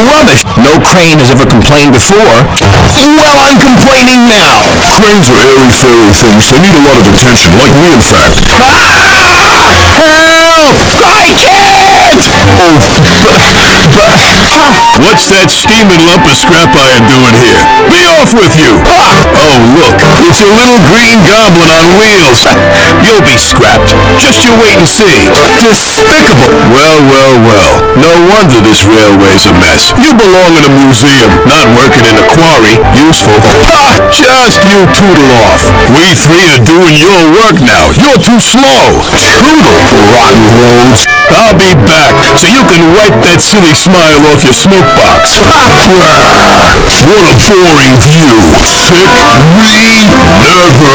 rubbish. No crane has ever complained before. Well, I'm complaining now. Cranes are airy-fairy things. They need a lot of attention, like me, in fact. What's that steaming lump of scrap iron doing here? Be off with you! Oh, look, it's a little green goblin on wheels. You'll be scrapped. Just you wait and see. Despicable! Well, well, well. No wonder this railway's a mess. You belong in a museum, not working in a quarry. Useful. Just you tootle off. We three are doing your work now. You're too slow. Tootle, rotten roads. I'll be back, so you can wipe that silly smile off your smoke box. What a boring view. Sick? Me? Never.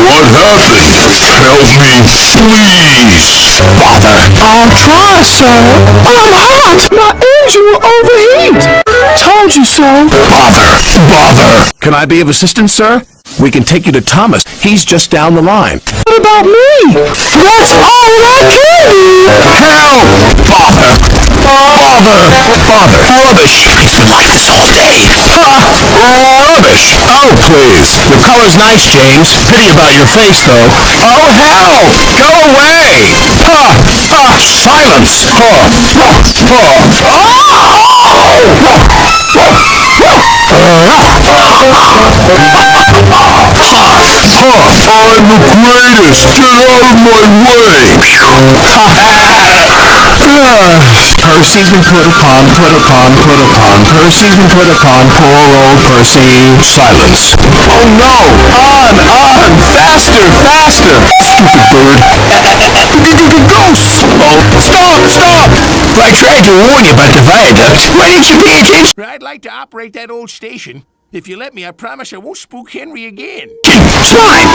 What happened? Help me, please. Bother. I'll try, sir. I'm hot. My engine will overheat. Told you so. Bother. Can I be of assistance, sir? We can take you to Thomas. He's just down the line. What about me? That's all I can do. Help! Bother. Rubbish. Wasting lights all day. Rubbish. Oh, please. Your color's nice, James. Pity about your face, though. Oh, hell! Go away! Silence! I'm the greatest! Get out of my way! Percy's been put upon. Percy's been put upon. Poor old Percy. Silence! Oh no! On! Faster! Stupid bird! Ghosts! Oh, stop! I tried to warn you about the viaduct. Why didn't you pay attention? I'd like to operate that old station. If you let me, I promise I won't spook Henry again. Slime!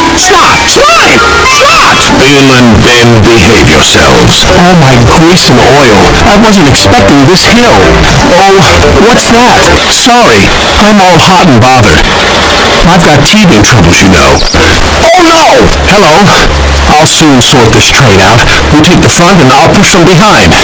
Bill and Ben, behave yourselves. Oh, my grease and oil. I wasn't expecting this hill. Oh, what's that? Sorry, I'm all hot and bothered. I've got teething troubles, you know. Oh no! Hello. I'll soon sort this train out. You take the front and I'll push from behind.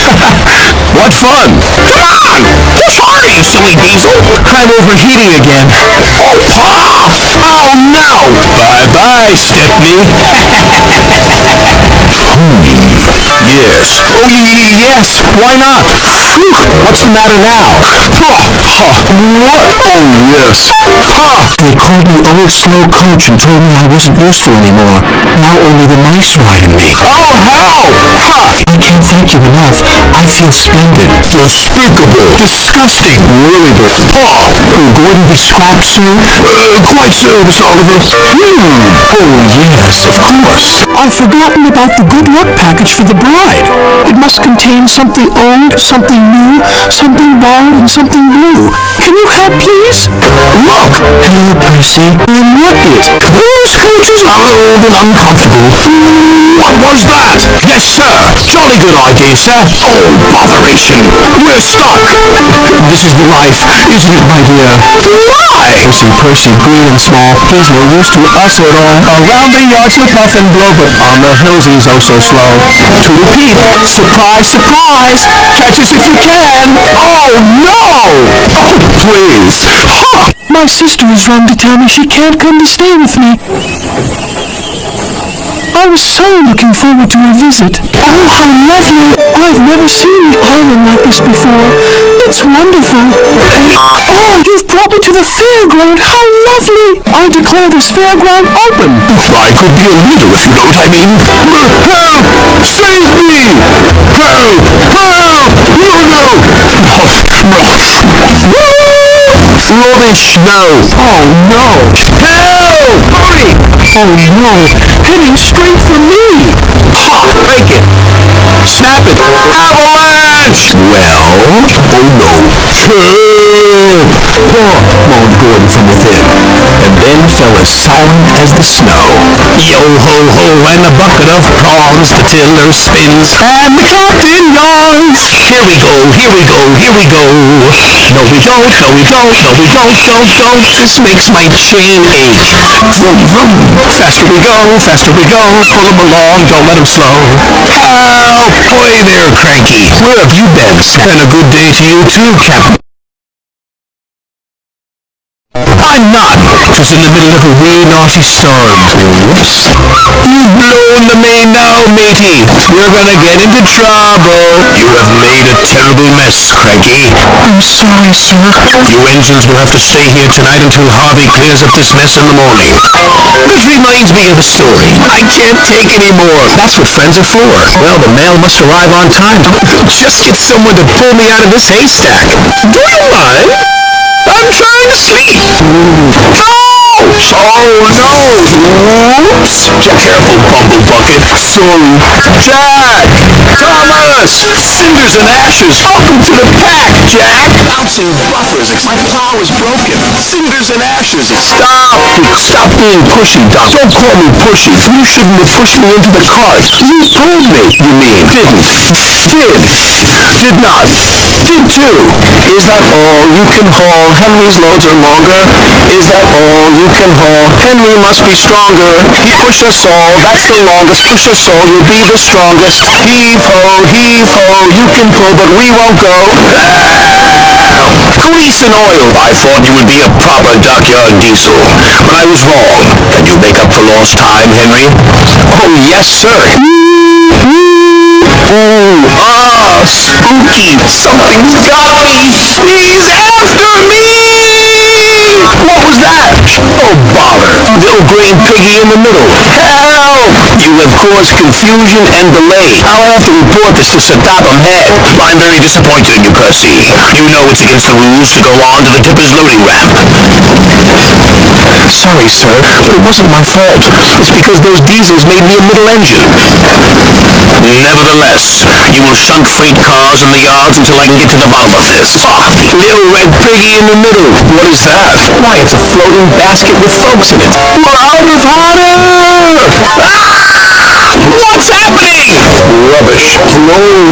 What fun! Come on! Push harder, you silly diesel! I'm overheating again. Oh no! Bye-bye, Stepney. Yes. Oh, yes. Why not? Phew. What's the matter now? What? Oh, yes. They called me old slow coach and told me I wasn't useful anymore. Now only the mice ride in me. Oh, hell! I can't thank you enough. I feel splendid. Despicable. Disgusting. Really, Bert. Will Gordon be scrapped soon? Quite so, Miss Oliver. Oh, yes, of course. I've forgotten about the good luck package for the bride. It must contain something old, something new, something borrowed, and something blue. Can you help, please? Look! Hello, Percy. What is? Those coaches are old and uncomfortable. What was that? Yes, sir. Jolly good idea, sir. Oh, botheration. We're stuck. This is the life, isn't it, my dear? Why? Listen, Percy, green and small, he's no use to us at all. Around the yards we puff and blow, but on the hills he's oh so slow. To repeat, surprise, surprise! Catch us if you can! Oh, no! Oh, please. My sister has run to tell me she can't come to stay with me. I was so looking forward to her visit. Oh, how lovely! I've never seen the island like this before. It's wonderful. Oh, you've brought me to the fairground. How lovely! I declare this fairground open. I could be a leader if you know what I mean. Help! Save me! Help! Rubbish! No! Oh, no! Help! Hurry! Oh, no! Heading straight for me! Break it! Snap it! Avalanche! Well, oh no. Help! Moaned Gordon from within, and then fell as silent as the snow. Yo-ho-ho, and a bucket of prawns, the tiller spins, and the captain yawns. Here we go. No, we don't. This makes my chin ache. Vroom, vroom. Faster we go. Pull him along, don't let him slow. Help! Boy there, cranky. Where have you been? And a good day to you too, Captain. just in the middle of a wee naughty storm. Whoops. You've blown the main now, matey. You're gonna get into trouble. You have made a terrible mess, Cranky. I'm sorry, sir. You engines will have to stay here tonight until Harvey clears up this mess in the morning. Which reminds me of a story. I can't take any more. That's what friends are for. Well, the mail must arrive on time. Just get someone to pull me out of this haystack. Do you mind? I'm trying to sleep. Ouch! Oh, no! Oops! Careful, Bumble Bucket. Sorry. Jack! Thomas! Cinders and ashes! Welcome to the pack, Jack! Bouncing buffers. My plow is broken. Cinders and ashes. Stop! Stop being pushy, Doc. Don't call me pushy. You shouldn't have pushed me into the cart. You told me, you mean. Didn't. Did not. Did too. Is that all you can haul? Henry's loads are longer. Is that all you can haul? Henry must be stronger. Push us all. That's the longest. Push us all. You'll be the strongest. Heave ho, heave ho. You can pull, but we won't go. Grease and oil. I thought you would be a proper dockyard diesel, but I was wrong. Can you make up for lost time, Henry? Oh, yes, sir. Ooh, spooky. Something's gone. He's after me! What was that? Oh, bother. Little green piggy in the middle. Help! You have caused confusion and delay. I'll have to report this to Sir Topham Head. I'm very disappointed in you, Percy. You know it's against the rules to go on to the tipper's loading ramp. Sorry, sir, but it wasn't my fault. It's because those diesels made me a middle engine. Nevertheless, you will shunt freight cars in the yards until I can get to the bottom of this. Little red piggy in the middle. What is that? Why, it's a floating basket with folks in it. We're out of water! What's happening? Rubbish. Hello,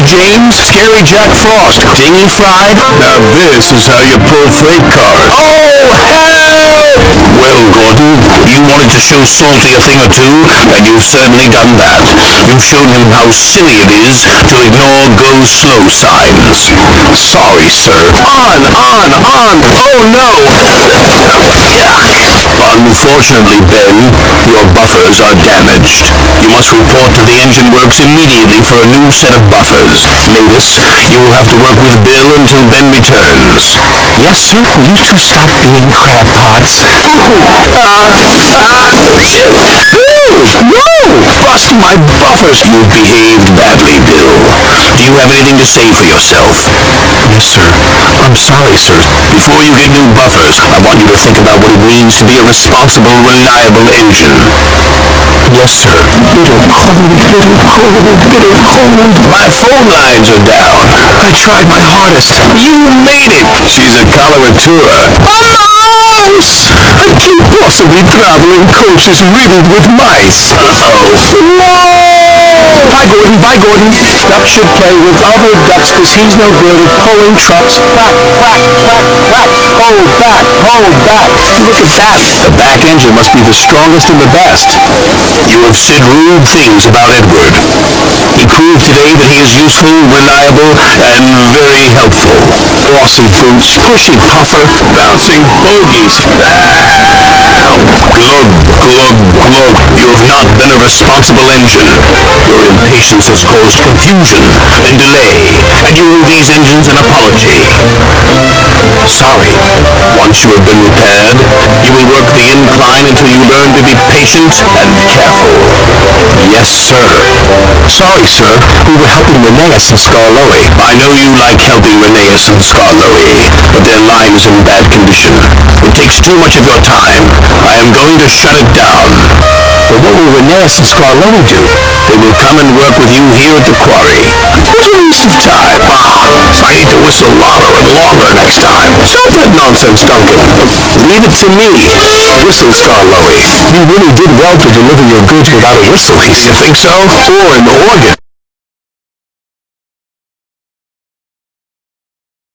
James? Scary Jack Frost. Dinghy fried? Now this is how you pull freight cars. Oh, help! Well, Gordon, you wanted to show Salty a thing or two, and you've certainly done that. You've shown him how silly it is to ignore go slow signs. Sorry, sir. On! Oh, no! Unfortunately, Ben, your buffers are damaged. You must report to the engine works immediately for a new set of buffers. Mavis, you will have to work with Bill until Ben returns. Yes, sir. Will you two stop being crab pots? No! Bust my buffers! You behaved badly, Bill. Do you have anything to say for yourself? Yes, sir. I'm sorry, sir. Before you get new buffers, I want you to think about what it means to be a responsible, reliable engine. Yes, sir. Bitter cold. My phone lines are down. I tried my hardest. You made it. She's a coloratura. Mouse! I can't possibly travel in coaches riddled with mice. Whoa! Bye, Gordon. Duck should play with other ducks because he's no good at pulling trucks. Quack, quack, quack, quack. Hold back. Look at that. The back engine must be the strongest and the best. You have said rude things about Edward. He proved today that he is useful, reliable, and very helpful. Awesome fruits, pushy puffer, bouncing bogies. Glug. You have not been a responsible engine. Your impatience has caused confusion and delay, and you owe these engines an apology. Sorry. Once you have been repaired, you will work the incline until you learn to be patient and careful. Yes, sir. Sorry, sir. We were helping Rheneas and Scarloe. I know you like helping Rheneas and Scarloe, but their line is in bad condition. It takes too much of your time. I am going to shut it down. But what will Rheneas and Scarloe do? They will come and work with you here at the quarry. What a waste of time. I need to whistle louder and longer next time. Stop that nonsense, Duncan. Leave it to me. Whistle, Scarloe. You really did well to deliver your goods without a whistle. You think so? Or an organ.